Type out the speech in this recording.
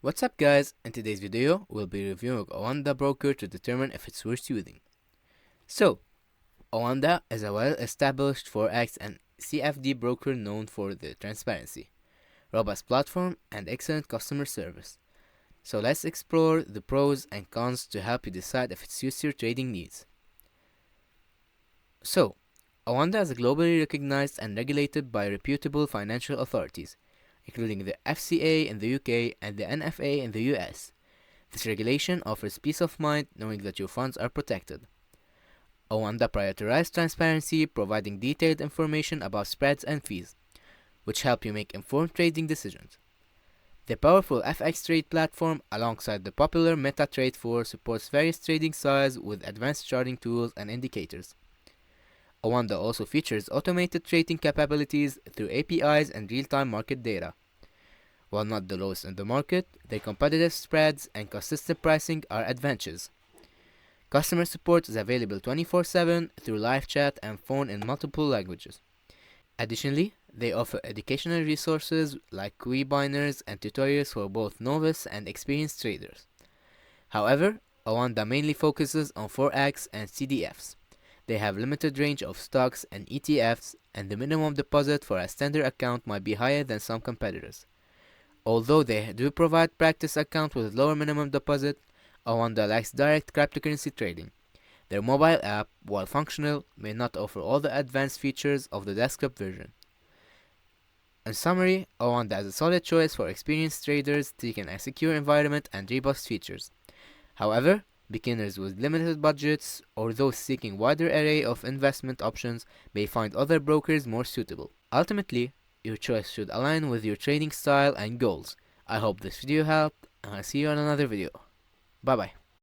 What's up guys, in today's video we'll be reviewing OANDA broker to determine if it's worth using. So, OANDA is a well-established Forex and CFD broker known for their transparency, robust platform, and excellent customer service. So let's explore the pros and cons to help you decide if it suits your trading needs. So, OANDA is globally recognized and regulated by reputable financial authorities, including the FCA in the UK and the NFA in the US. This regulation offers peace of mind knowing that your funds are protected. OANDA prioritizes transparency, providing detailed information about spreads and fees, which help you make informed trading decisions. The powerful FX Trade platform, alongside the popular MetaTrade 4, supports various trading styles with advanced charting tools and indicators. OANDA also features automated trading capabilities through APIs and real-time market data. While not the lowest in the market, their competitive spreads and consistent pricing are advantages. Customer support is available 24/7 through live chat and phone in multiple languages. Additionally, they offer educational resources like webinars and tutorials for both novice and experienced traders. However, OANDA mainly focuses on Forex and CDFs. They have limited range of stocks and ETFs, and the minimum deposit for a standard account might be higher than some competitors. Although they do provide practice account with lower minimum deposit, OANDA lacks direct cryptocurrency trading. Their mobile app, while functional, may not offer all the advanced features of the desktop version. In summary, OANDA is a solid choice for experienced traders seeking a secure environment and robust features. However, beginners with limited budgets or those seeking wider array of investment options may find other brokers more suitable. Ultimately, your choice should align with your trading style and goals. I hope this video helped, and I'll see you on another video. Bye bye.